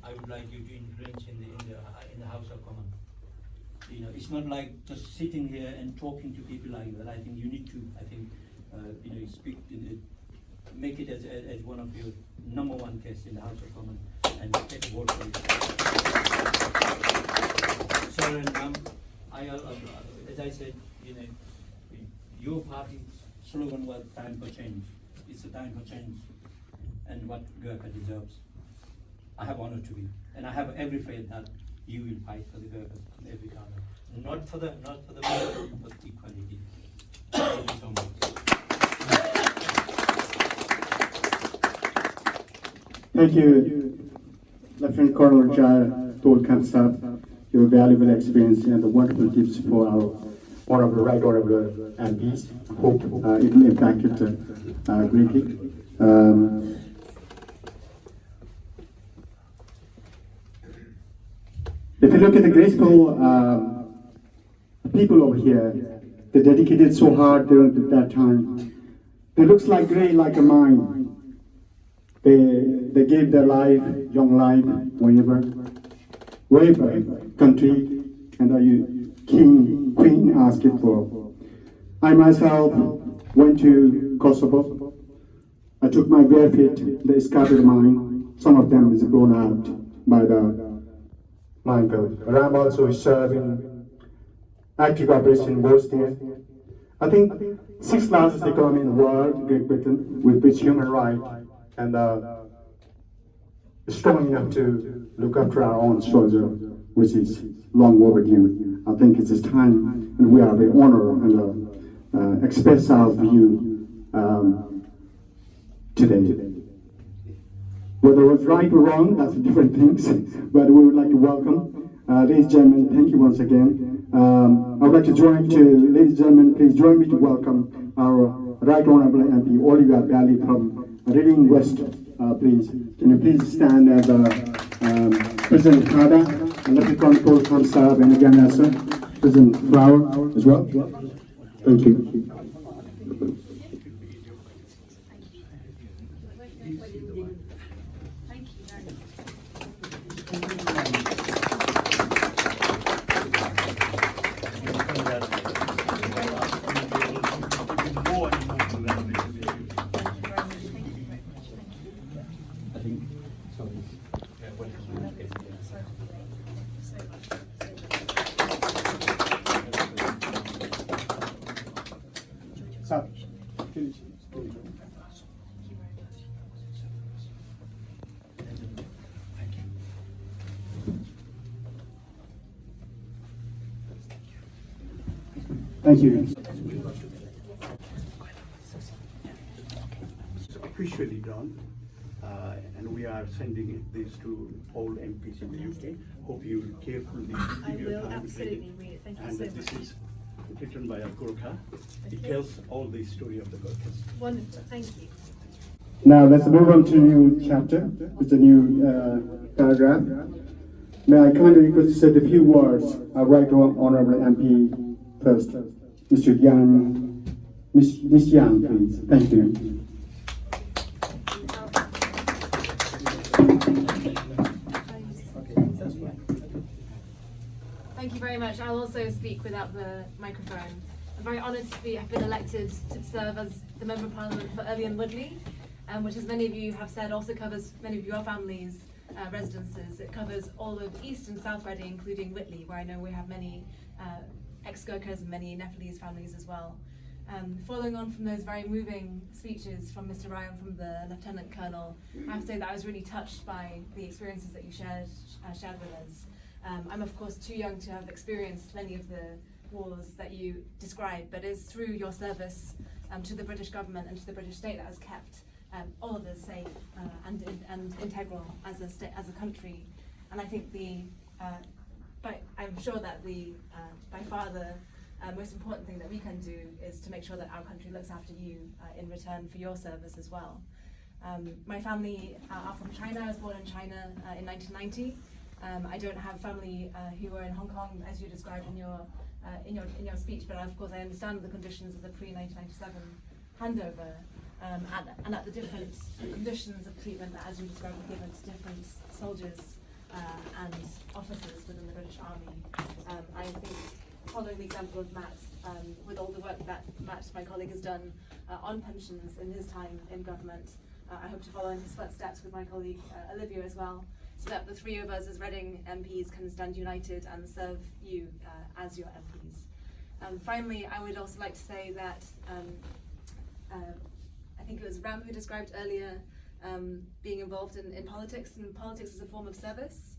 I would like you to influence in the House of Commons. You know, it's not like just sitting here and talking to people like that. I think you need to, speak, make it as one of your number one guests in the House of Commons and take a vote for it. So, as I said, your party's slogan was "Time for Change." It's a time for change, and what Gurkha deserves. I have honor to be, and I have every faith that you will fight for the Gurkhas in every corner, not for the majority, but equality. Thank you so much. Thank you, Lieutenant Colonel Gurkha Sahab, your valuable experience and the wonderful tips for our Right Honorable MPs. Hope it will impact it greatly. If you look at the graceful people over here, they dedicated so hard during that time. They looks like great, like a mine. They gave their life, young life, wherever country and you king, queen asked it for. I myself went to Kosovo. I took my bare feet, the scattered mine. Some of them is blown out by the minefield. But I'm also serving active operation in Bosnia. I think 6th largest economy in the world, Great Britain, with which human rights and strong enough to look after our own soldier, which is long overdue. I think it's time, and we are very honored and express our view today. Whether it was right or wrong, that's different things, but we would like to welcome, ladies and gentlemen, thank you once again. I would like to ladies and gentlemen, please join me to welcome our Right Honorable MP, Oliver Bally from Reading West, please. Can you please stand as President Kada, and Lieutenant Colonel Khamsab, and again as President Flower as well. Thank you. Thank you. It's officially done, and we are sending this to all MPs in the UK. Hope you will carefully give your time to read it. Thank you and so much. this is written by a Gorkha. It tells all the story of the Gorkhas. Wonderful, thank you. Now let's move on to a new chapter. It's a new paragraph. May I kindly request to say a few words, our Right Honorable MP first. Mr. Yang, Miss Yang, please. Thank you. Thank you very much. I'll also speak without the microphone. I'm very honoured to have been elected to serve as the Member of Parliament for Early and Woodley, which, as many of you have said, also covers many of your families' residences. It covers all of East and South Reading, including Whitley, where I know we have many ex-Gurkhas and many Nepalese families as well. Following on from those very moving speeches from Mr. Ryan, from the Lieutenant Colonel, I have to say that I was really touched by the experiences that you shared with us. I'm of course too young to have experienced many of the wars that you described, but it's through your service to the British government and to the British state that has kept all of us safe and integral as a country. And I think but I'm sure that by far the most important thing that we can do is to make sure that our country looks after you in return for your service as well. My family are from China. I was born in China in 1990. I don't have family who are in Hong Kong, as you described in your speech, but of course I understand the conditions of the pre-1997 handover and at the different conditions of treatment that, as you described, were given to different soldiers and officers within the British Army. I think, following the example of Matt, with all the work that Matt, my colleague, has done on pensions in his time in government, I hope to follow in his footsteps with my colleague Olivia as well, so that the three of us as Reading MPs can stand united and serve you as your MPs. Finally, I would also like to say that I think it was Ram who described earlier being involved in politics, and politics is a form of service.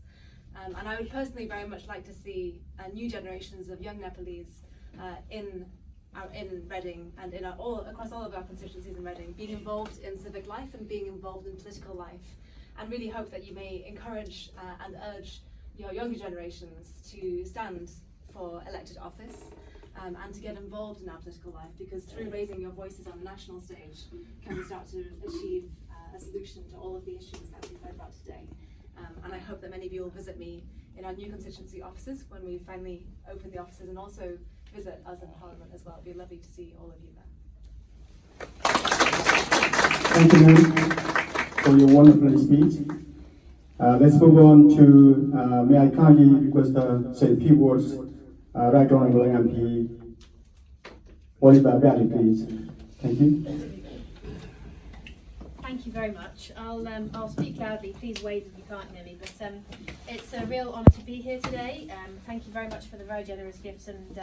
And I would personally very much like to see new generations of young Nepalese in Reading and across all of our constituencies in Reading being involved in civic life and being involved in political life, and really hope that you may encourage and urge your younger generations to stand for elected office and to get involved in our political life, because through raising your voices on the national stage can we start to achieve a solution to all of the issues that we've heard about today. And I hope that many of you will visit me in our new constituency offices when we finally open the offices, and also visit us in Parliament as well. It'd be lovely to see all of you there. Thank you, ma'am, for your wonderful speech. Let's move on to, may I kindly request say a few words, Right Honourable MP Oliver Barry, please. Thank you. Thank you very much. I'll speak loudly. Please wave if you can't hear me. But it's a real honour to be here today. Thank you very much for the very generous gifts. And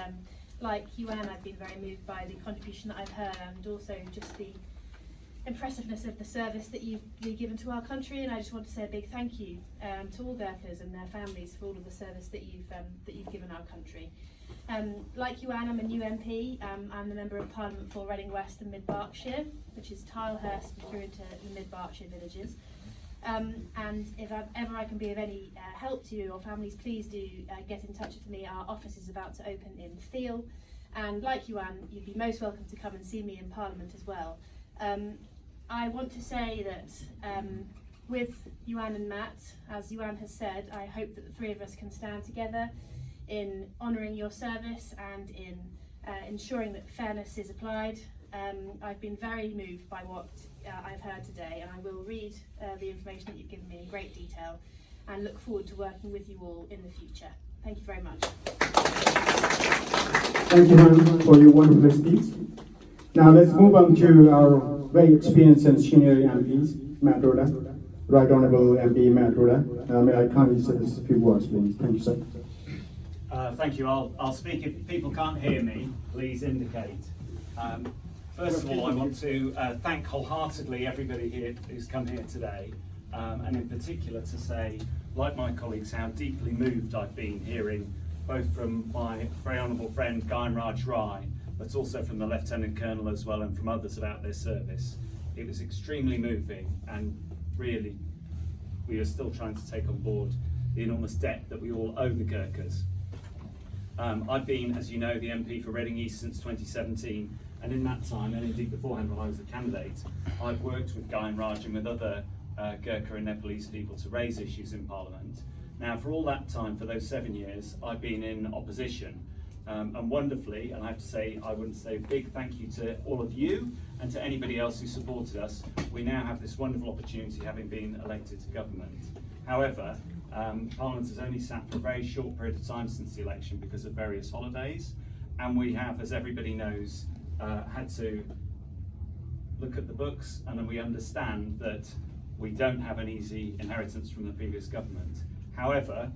like you, Anne, I've been very moved by the contribution that I've heard, and also just the impressiveness of the service that you've given to our country. And I just want to say a big thank you to all Gurkhas and their families for all of the service that you've given our country. Like you, Anne, I'm a new MP. I'm the Member of Parliament for Reading West and Mid Berkshire, which is Tilehurst and through into the Mid Berkshire villages. And if ever I can be of any help to you or families, please do get in touch with me. Our office is about to open in Thiel, and like you, Anne, you'd be most welcome to come and see me in Parliament as well. I want to say that with Yuan and Matt, as Yuan has said, I hope that the three of us can stand together in honouring your service and in ensuring that fairness is applied. I've been very moved by what I've heard today, and I will read the information that you've given me in great detail and look forward to working with you all in the future. Thank you very much. Thank you, ma'am, for your wonderful speech. Now let's move on to our very experienced and senior MPs, Matt Rhoda. Right Honourable MP Matt Rhoda. May I kindly say a few words, please. Thank you, sir. Thank you. I'll speak. If people can't hear me, please indicate. First of all, I want to thank wholeheartedly everybody here who's come here today, and in particular to say, like my colleagues, how deeply moved I've been hearing both from my very honourable friend Guy Raj Rai, but also from the Lieutenant Colonel as well, and from others about their service. It was extremely moving, and really we are still trying to take on board the enormous debt that we all owe the Gurkhas. I've been, as you know, the MP for Reading East since 2017, and in that time, and indeed beforehand when I was a candidate, I've worked with Guy and Raj and with other Gurkha and Nepalese people to raise issues in Parliament. Now, for all that time, for those 7 years, I've been in opposition, and wonderfully, and I have to say, I want to say a big thank you to all of you and to anybody else who supported us. We now have this wonderful opportunity, having been elected to government. However, Parliament has only sat for a very short period of time since the election because of various holidays, and we have, as everybody knows, had to look at the books, and then we understand that we don't have an easy inheritance from the previous government. However,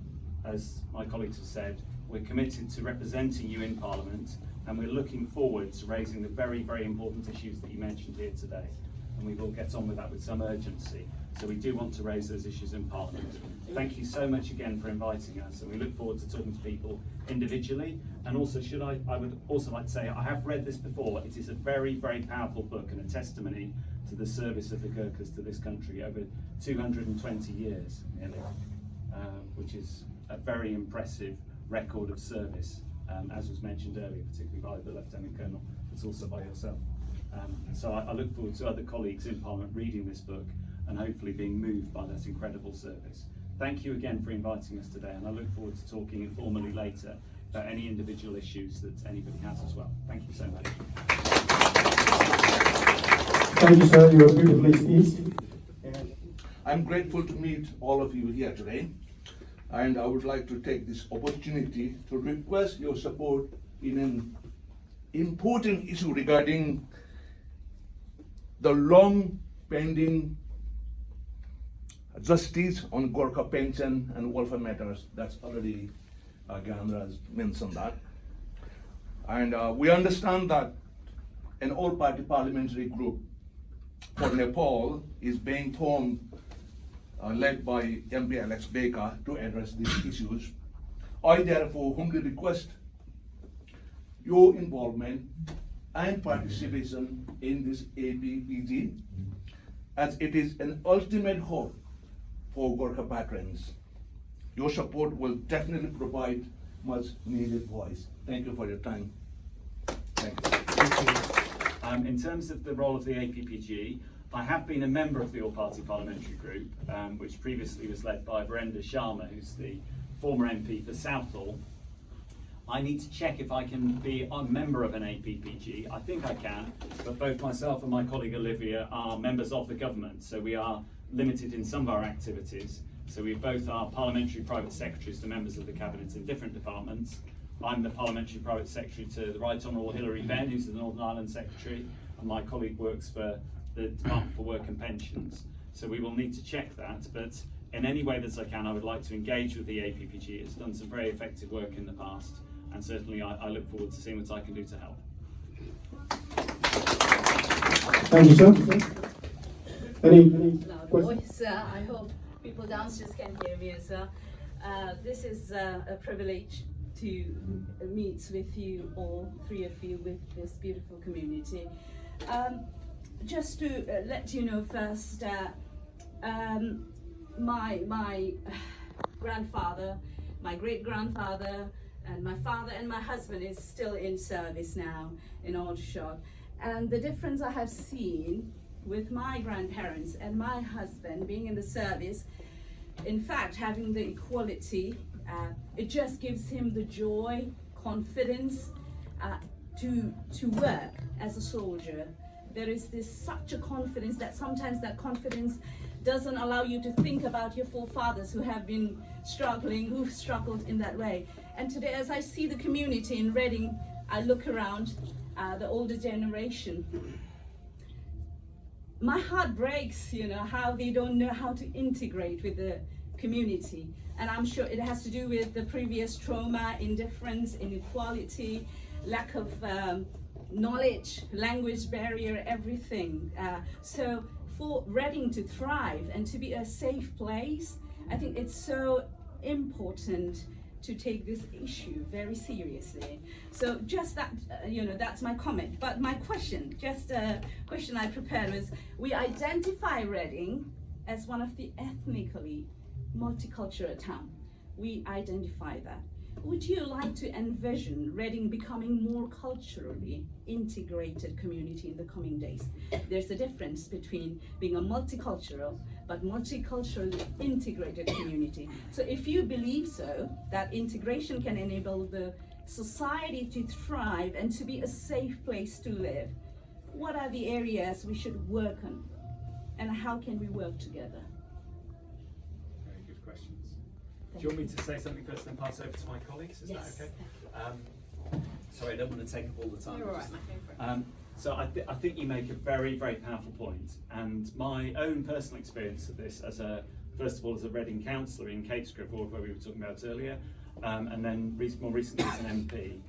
as my colleagues have said, we're committed to representing you in Parliament, and we're looking forward to raising the very, very important issues that you mentioned here today. And we will get on with that with some urgency. So we do want to raise those issues in Parliament. Thank you so much again for inviting us, and we look forward to talking to people individually. And also, I would also like to say, I have read this before. It is a very, very powerful book and a testimony to the service of the Gurkhas to this country over 220 years, nearly, which is a very impressive record of service, as was mentioned earlier, particularly by the Lieutenant Colonel, but also by yourself. So I look forward to other colleagues in Parliament reading this book and hopefully being moved by that incredible service. Thank you again for inviting us today, and I look forward to talking informally later about any individual issues that anybody has as well. Thank you so much. Thank you, sir. You're beautifully speech. I'm grateful to meet all of you here today. and I would like to take this opportunity to request your support in an important issue regarding the long pending justice on Gorkha pension and welfare matters. That's already Gyanendra has mentioned that. And we understand that an all-party parliamentary group for Nepal is being formed, led by MP Alex Baker, to address these issues. I therefore humbly request your involvement and participation in this APPG, as it is an ultimate hope for Gorkha patrons. Your support will definitely provide much needed voice. Thank you for your time. Thank you. In terms of the role of the APPG, I have been a member of the all-party parliamentary group, which previously was led by Virendra Sharma, who's the former MP for Southall. I need to check if I can be a member of an APPG. I think I can, but both myself and my colleague Olivia are members of the government, so we are limited in some of our activities. So we both are parliamentary private secretaries to members of the cabinet in different departments. I'm the parliamentary private secretary to the Right Honourable Hilary Benn, who's the Northern Ireland secretary, and my colleague works for the Department for Work and Pensions. So we will need to check that, but in any way that I can, I would like to engage with the APPG. It's done some very effective work in the past, and certainly I look forward to seeing what I can do to help. Thank you, sir. Any Loud questions? voice. I hope people downstairs can hear me as well. This is a privilege to meet with you all, three of you, with this beautiful community. Just to let you know first, my grandfather, my great-grandfather, and my father and my husband is still in service now in Aldershot. And the difference I have seen with my grandparents and my husband being in the service, in fact, having the equality, it just gives him the joy, confidence to work as a soldier. There is such a confidence that sometimes that confidence doesn't allow you to think about your forefathers who have been struggling, who've struggled in that way. And today, as I see the community in Reading, I look around the older generation. My heart breaks, how they don't know how to integrate with the community. And I'm sure it has to do with the previous trauma, indifference, inequality, lack of knowledge, language barrier, everything. So for Reading to thrive and to be a safe place, I think it's so important to take this issue very seriously. So just that, that's my comment. But my question, just a question I prepared was, we identify Reading as one of the ethnically multicultural town. We identify that. Would you like to envision Reading becoming more culturally integrated community in the coming days? There's a difference between being a multicultural but multiculturally integrated community. So if you believe so, that integration can enable the society to thrive and to be a safe place to live, what are the areas we should work on? And how can we work together? Very good questions. Do you want me to say something first and then pass over to my colleagues? Is Yes, that okay? Sorry, I don't want to take up all the time. You're all right, my favourite. So I think you make a very, very powerful point, and my own personal experience of this first of all as a Reading councillor in Catescroft Ward, where we were talking about earlier, and then more recently as an MP,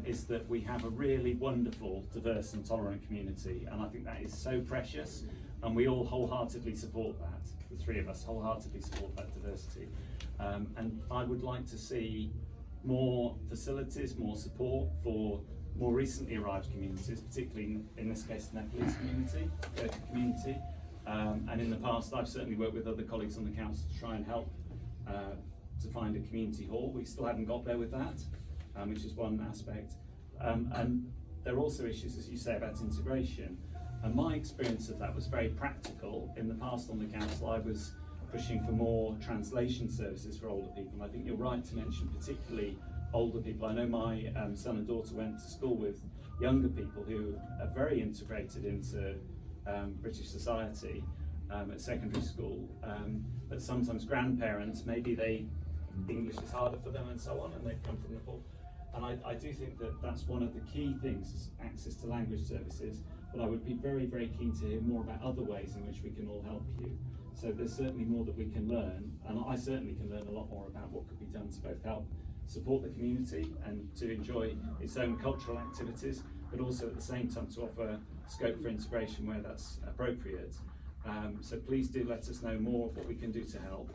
is that we have a really wonderful, diverse and tolerant community, and I think that is so precious, and we all wholeheartedly support that. The three of us wholeheartedly support that diversity, and I would like to see more facilities, more support for more recently arrived communities, particularly in this case the Nepalese community, Gurkha community, and in the past I've certainly worked with other colleagues on the council to try and help to find a community hall. We still haven't got there with that, which is one aspect, and there are also issues, as you say, about integration, and my experience of that was very practical. In the past on the council I was pushing for more translation services for older people, and I think you're right to mention particularly older people. I know my son and daughter went to school with younger people who are very integrated into British society at secondary school, but sometimes grandparents, maybe they English is harder for them and so on, and they've come from Nepal. And I do think that that's one of the key things, is access to language services, but I would be very, very keen to hear more about other ways in which we can all help you. So there's certainly more that we can learn, and I certainly can learn a lot more about what could be done to both help support the community and to enjoy its own cultural activities, but also at the same time to offer scope for integration where that's appropriate. So please do let us know more of what we can do to help.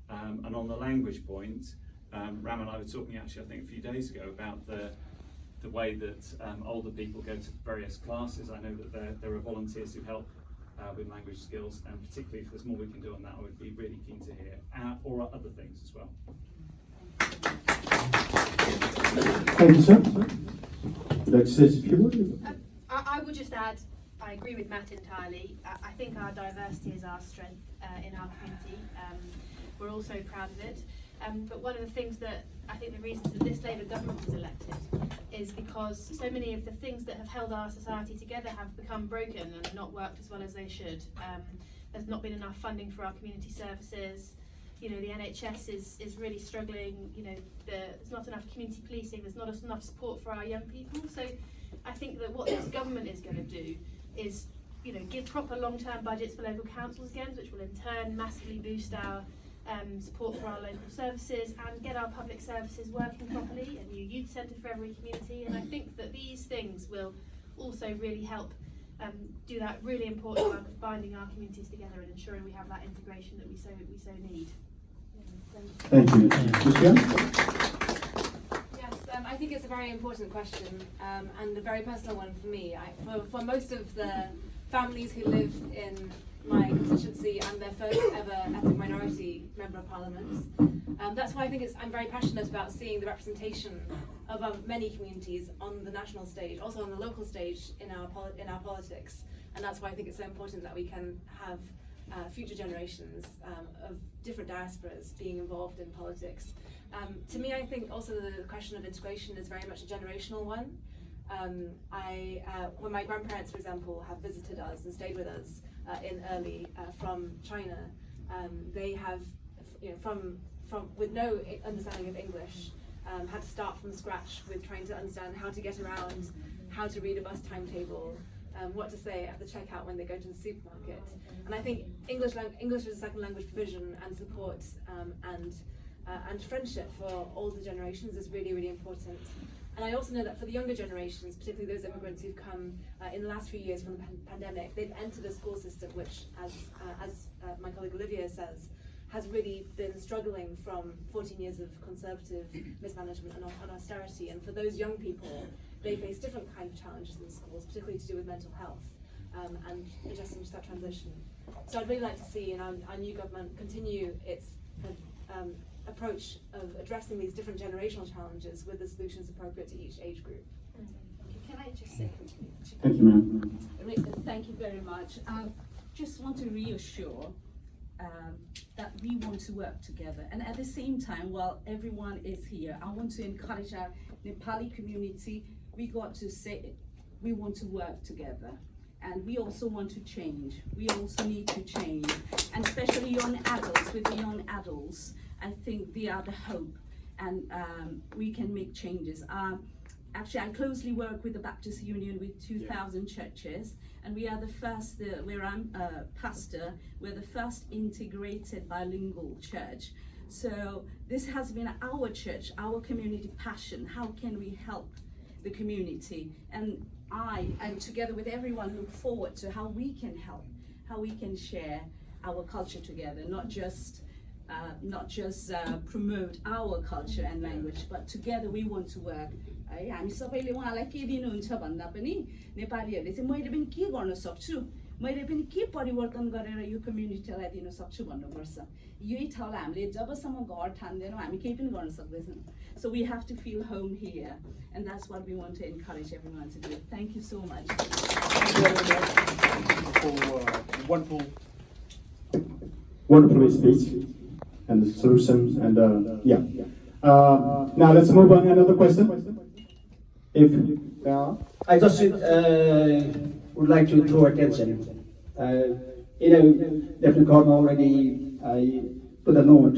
And on the language point, Ram and I were talking actually I think a few days ago about the way that older people go to various classes. I know that there are volunteers who help with language skills, and particularly if there's more we can do on that, I would be really keen to hear, or other things as well. Thank you, sir. Let's say a few words. I would just add, I agree with Matt entirely. I think our diversity is our strength in our community. We're also proud of it. But one of the things that I think the reasons that this Labour government was elected is because so many of the things that have held our society together have become broken and not worked as well as they should. There's not been enough funding for our community services. You know, the NHS is really struggling. You know, there's not enough community policing. There's not enough support for our young people. So I think that what this government is going to do is, you know, give proper long-term budgets for local councils again, which will in turn massively boost our support for our local services and get our public services working properly, a new youth centre for every community. And I think that these things will also really help do that really important work of binding our communities together and ensuring we have that integration that we so need. Thank you. Yes, I think it's a very important question and a very personal one for me. For most of the families who live in my constituency, I'm their first ever ethnic minority member of parliament. That's why I think I'm very passionate about seeing the representation of many communities on the national stage, also on the local stage in our politics. And that's why I think it's so important that we can have future generations of different diasporas being involved in politics. To me, I think also the question of integration is very much a generational one. When my grandparents, for example, have visited us and stayed with us in early from China, they have, you know, from with no understanding of English, had to start from scratch with trying to understand how to get around, how to read a bus timetable, what to say at the checkout when they go to the supermarket. And I think English as a second language provision and support and friendship for older generations is really, really important. And I also know that for the younger generations, particularly those immigrants who've come in the last few years from the pandemic, they've entered a school system which, as my colleague Olivia says, has really been struggling from 14 years of conservative mismanagement and austerity. And for those young people, they face different kinds of challenges in schools, particularly to do with mental health and adjusting to that transition. So I'd really like to see our new government continue its approach of addressing these different generational challenges with the solutions appropriate to each age group. Can I just say quickly? Thank you, ma'am. Thank you very much. Just want to reassure that we want to work together, and at the same time, while everyone is here, I want to encourage our Nepali community. We got to say we want to work together, and we also want to change. We also need to change, and especially young adults. With the young adults, I think they are the hope, and we can make changes. Actually, I closely work with the Baptist Union with 2,000 churches, and we are the first, where I'm a pastor, we're the first integrated bilingual church. So this has been our church, our community passion. How can we help the community? And together with everyone, look forward to how we can help, how we can share our culture together, not just promote our culture and language, but together we want to work. हामी सबैले उहाँलाई के दिनुहुन्छ भन्दा पनि नेपालीहरूले चाहिँ मैले पनि के गर्न सक्छु, मैले पनि के परिवर्तन गरेर यो कम्युनिटीलाई दिन सक्छु भन्नुपर्छ। यही ठाउँलाई हामीले जबसम्म घर ठान्दैनौँ हामी केही पनि गर्न सक्दैनौँ. So we have to feel home here, and that's what we want to encourage everyone to do. Thank you so much. Thank you very much for Wonderful speech and the solutions, and now let's move on. Another question. If I just would like to draw attention. Lieutenant Colonel already put a note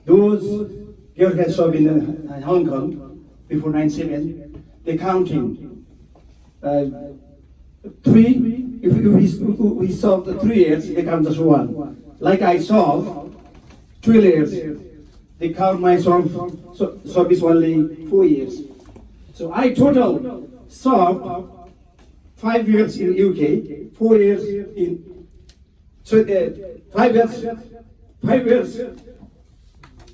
those Gurkha served in Hong Kong before 9/7, they're counting. 3, if we solve the 3 years, they count as 1. Like I solved 12 years, they count my service only 4 years. So I total served 5 years in UK, 4 years in, so 5 years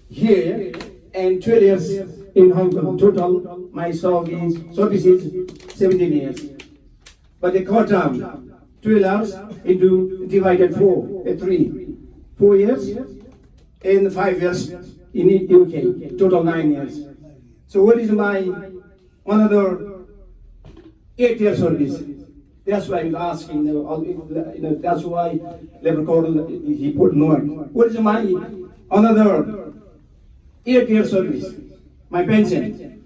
here, and 12 years in Hong Kong. Total, my service is 17 years. But they cut down 12 hours into divided 3. 4 years and 5 years in UK, total 9 years. So what is my another 8 years service? That's why I'm asking, that's why Labor Code, he put no. What is my another 8 years service? My pension.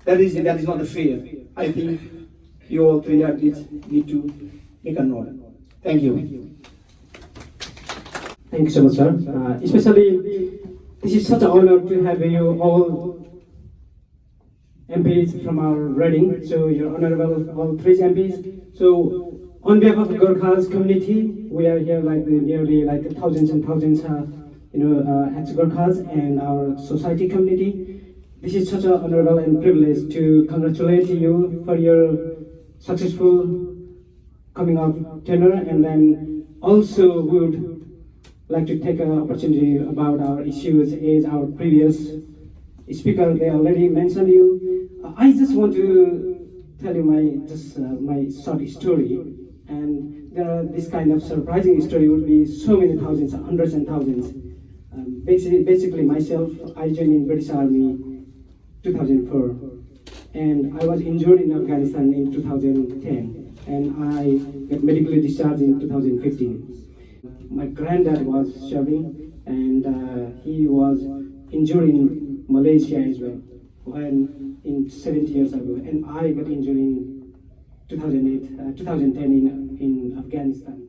That is not fair. I think you all three need to make a note. Thank you. Thank you so much, sir. Especially, this is such an honor to have you all MPs from our Reading. So you're honorable, all 3 MPs. So on behalf of the Gorkha's community, we are here nearly thousands and thousands, ex-Gorkhas and our society community. This is such an honorable and privilege to congratulate you for your successful coming up tenure, and then also we would like to take an opportunity about our issues as our previous speaker, they already mentioned you. I just want to tell you my short story, and there are this kind of surprising story would be so many thousands, hundreds and thousands. Basically myself, I joined in British Army 2004, and I was injured in Afghanistan in 2010, and I got medically discharged in 2015. My granddad was serving, and he was injured in Malaysia as well, when in 70 years ago, and I got injured in 2010 in Afghanistan.